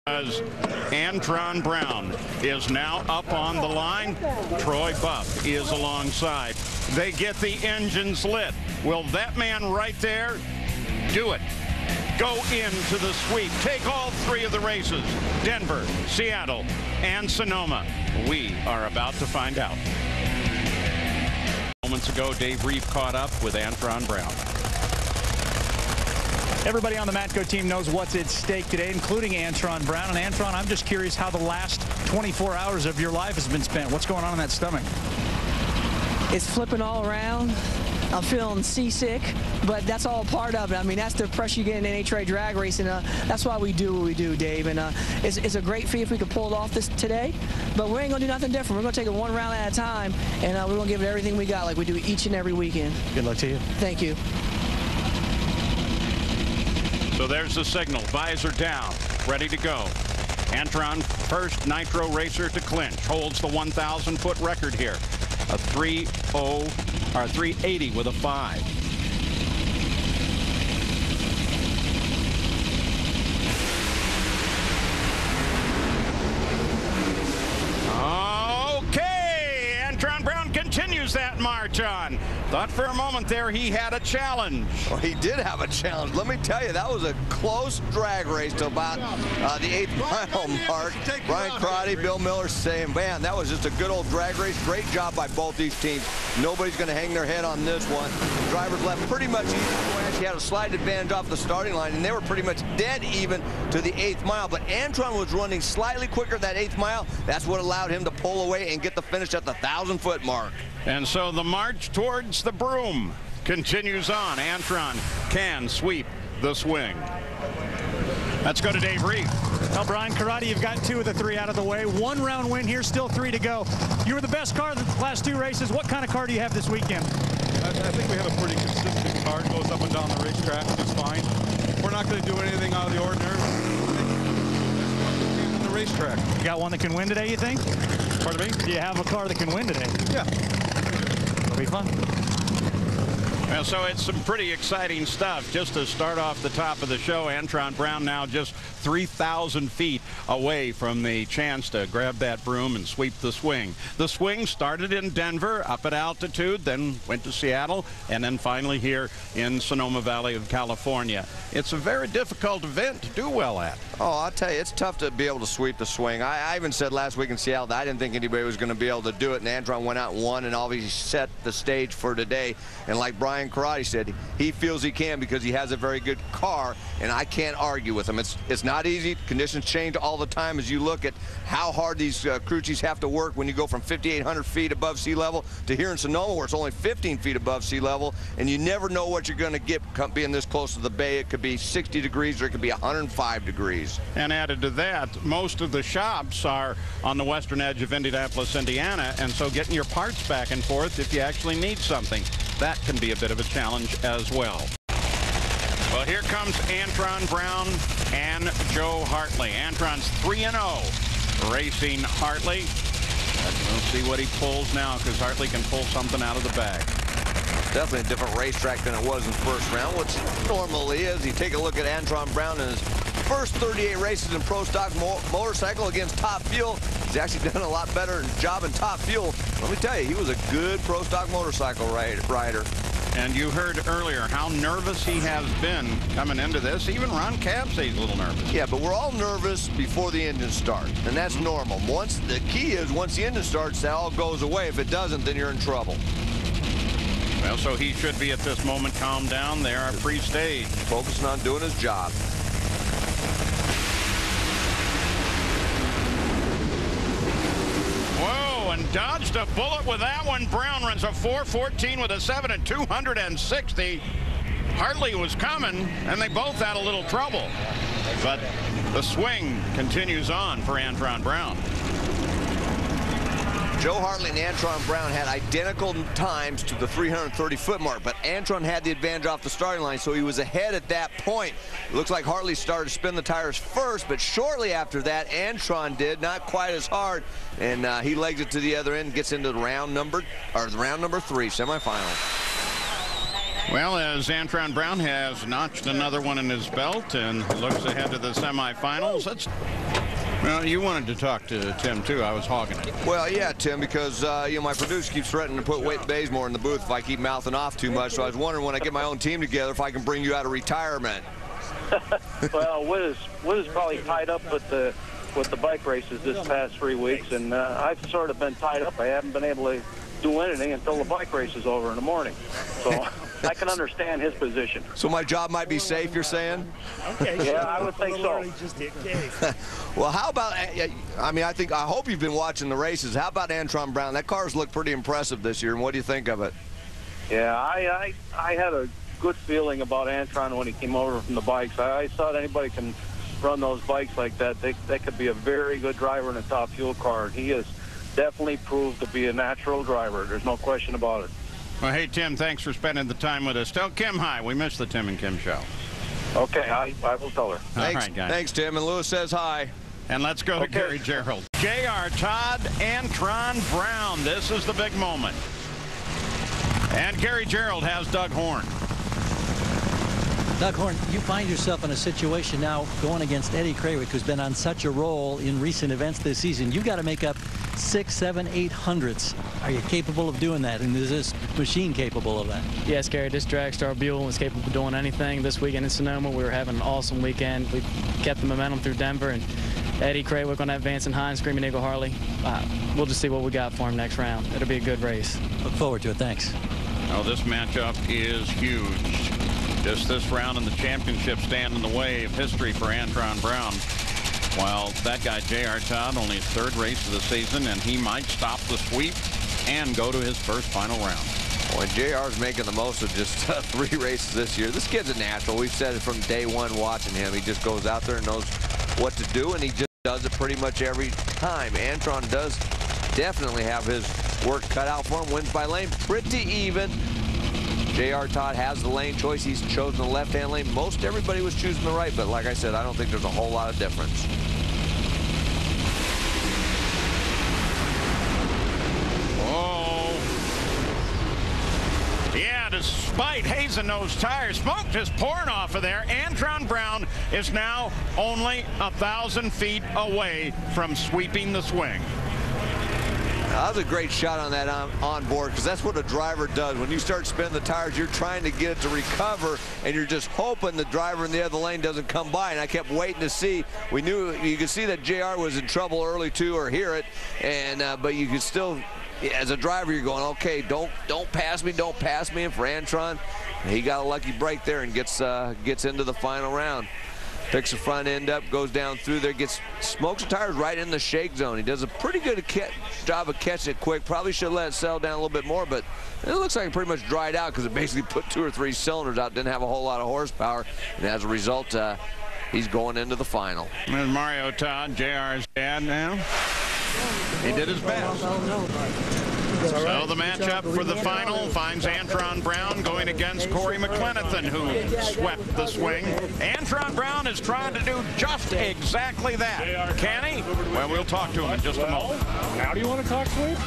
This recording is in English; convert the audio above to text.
As Antron Brown is now up on the line, Troy Buff is alongside. They get the engines lit. Will that man right there do it? Go into the sweep. Take all three of the races. Denver, Seattle, and Sonoma. We are about to find out. Moments ago, Dave Reeve caught up with Antron Brown. Everybody on the Matco team knows what's at stake today, including Antron Brown. And Antron, I'm just curious how the last 24 hours of your life has been spent. What's going on in that stomach? It's flipping all around. I'm feeling seasick, but that's all part of it. I mean, that's the pressure you get in NHRA drag racing. That's why we do what we do, Dave. And it's a great feat if we could pull it off this today. But we ain't going to do nothing different. We're going to take it one round at a time, and we're going to give it everything we got like we do each and every weekend. Good luck to you. Thank you. So there's the signal. Visor down. Ready to go. Antron, first nitro racer to clinch. Holds the 1,000-foot record here. A 380 with a 5. Okay, Antron Brown continues that march on. Thought for a moment there he had a challenge. Well, he did have a challenge. Let me tell you, that was a close drag race to about the 8th mile mark. Brian Crotty, Bill Miller saying, man, that was just a good old drag race. Great job by both these teams. Nobody's going to hang their head on this one. The drivers left pretty much even. He had a slight advantage off the starting line, and they were pretty much dead even to the 8th mile. But Antron was running slightly quicker that 8th mile. That's what allowed him to pull away and get the finish at the 1,000-foot mark. And so the march towards the broom continues on. Antron can sweep the swing. Let's go to Dave Reeve. Well, Brian Karate, you've got 2 of the 3 out of the way. 1 round win here, still 3 to go. You were the best car the last 2 races. What kind of car do you have this weekend? I think we have a pretty consistent car. It goes up and down the racetrack just fine. We're not going to do anything out of the ordinary. On the racetrack. You got one that can win today, you think? Pardon me? Do you have a car that can win today? Yeah. It'll be fun. Well, so it's some pretty exciting stuff. Just to start off the top of the show, Antron Brown now just 3,000 feet away from the chance to grab that broom and sweep the swing. The swing started in Denver, up at altitude, then went to Seattle, and then finally here in Sonoma Valley of California. It's a very difficult event to do well at. Oh, I'll tell you, it's tough to be able to sweep the swing. I even said last week in Seattle that I didn't think anybody was going to be able to do it, and Antron went out and won and obviously set the stage for today. And like Brian Karate said, he feels he can because he has a very good car, and I can't argue with him. It's not easy. Conditions change all the time as you look at how hard these crew chiefs have to work when you go from 5,800 feet above sea level to here in Sonoma where it's only 15 feet above sea level, and you never know what you're going to get being this close to the bay. It could be 60 degrees or it could be 105 degrees. And added to that, most of the shops are on the western edge of Indianapolis, Indiana, and so getting your parts back and forth if you actually need something, that can be a bit of a challenge as well. Well, here comes Antron Brown and Joe Hartley. Antron's 3-0 racing Hartley. We'll see what he pulls now because Hartley can pull something out of the bag. Definitely a different racetrack than it was in the first round, which normally is. You take a look at Antron Brown in his first 38 races in Pro Stock Motorcycle against Top Fuel. He's actually done a lot better job in Top Fuel. Let me tell you, he was a good Pro Stock Motorcycle rider. And you heard earlier how nervous he has been coming into this. Even Ron Capsay's a little nervous. Yeah, but we're all nervous before the engine starts, and that's normal. The key is once the engine starts, that all goes away. If it doesn't, then you're in trouble. Well, so he should be at this moment calmed down. They are pre-stage. Focusing on doing his job. Whoa, and dodged a bullet with that one. Brown runs a 4:14 with a 7 at 260. Hartley was coming, and they both had a little trouble. But the swing continues on for Antron Brown. Joe Hartley and Antron Brown had identical times to the 330-foot mark, but Antron had the advantage off the starting line, so he was ahead at that point. It looks like Hartley started to spin the tires first, but shortly after that, Antron did, not quite as hard, and he legs it to the other end, gets into the round number 3, semifinal. Well, as Antron Brown has notched another one in his belt and looks ahead to the semifinals, Well, you wanted to talk to Tim, too. I was hogging it. Well, yeah, Tim, because, my producer keeps threatening to put Wade Bazemore in the booth if I keep mouthing off too much. So I was wondering when I get my own team together if I can bring you out of retirement. Well, Wiz is probably tied up with the bike races this past 3 weeks, and I've sort of been tied up. I haven't been able to do anything until the bike race is over in the morning. So I can understand his position. So my job might be safe, you're saying? Okay, yeah, I would think so. Well, how about, I hope you've been watching the races. How about Antron Brown? That car's looked pretty impressive this year, and what do you think of it? Yeah, I had a good feeling about Antron when he came over from the bikes. I thought anybody can run those bikes like that. They could be a very good driver in a top fuel car. He has definitely proved to be a natural driver. There's no question about it. Well, hey, Tim, thanks for spending the time with us. Tell Kim hi. We missed the Tim and Kim show. Okay, I will tell her. Thanks, all right, guys. Thanks, Tim. And Lewis says hi. And let's go to Gary Gerould. J.R. Todd, Antron Brown. This is the big moment. And Gary Gerould has Doug Horn. Doug Horn, you find yourself in a situation now going against Eddie Krawiec, who's been on such a roll in recent events this season. You've got to make up 6, 7, 8 hundredths. Are you capable of doing that? And is this machine capable of that? Yes, Gary. This Dragstar Buell was capable of doing anything. This weekend in Sonoma, we were having an awesome weekend. We kept the momentum through Denver, and Eddie Krawiec on that Vance and Hines, Screaming Eagle Harley. We'll just see what we got for him next round. It'll be a good race. Look forward to it. Thanks. Oh, this matchup is huge. Just this round in the championship stand in the way of history for Antron Brown. While that guy, J.R. Todd, only his 3rd race of the season, and he might stop the sweep and go to his first final round. Boy, JR's making the most of just 3 races this year. This kid's a natural. We've said it from day one watching him. He just goes out there and knows what to do, and he just does it pretty much every time. Antron does definitely have his work cut out for him. Wins by lane pretty even. J.R. Todd has the lane choice. He's chosen the left-hand lane. Most everybody was choosing the right, but like I said, I don't think there's a whole lot of difference. Oh. Yeah, despite Hazen-Nose tires, smoke just pouring off of there. Antron Brown is now only 1,000 feet away from sweeping the swing. That was a great shot on that on board, because that's what a driver does. When you start spinning the tires, you're trying to get it to recover, and you're just hoping the driver in the other lane doesn't come by. And I kept waiting to see. We knew you could see that JR was in trouble early too, or hear it, and but you could still, as a driver, you're going, okay, don't pass me, don't pass me. And for Antron, he got a lucky break there and gets into the final round. Picks the front end up, goes down through there, smokes the tires right in the shake zone. He does a pretty good job of catching it quick. Probably should have let it settle down a little bit more, but it looks like it pretty much dried out because it basically put 2 or 3 cylinders out, didn't have a whole lot of horsepower, and as a result, he's going into the final. There's Mario Todd, JR's dad now. He did his best. So the matchup for the final finds Antron Brown going against Corey McLenithan, who swept the swing. Antron Brown is trying to do just exactly that. Can he? Well, we'll talk to him in just a moment. Now do you want to talk sweep?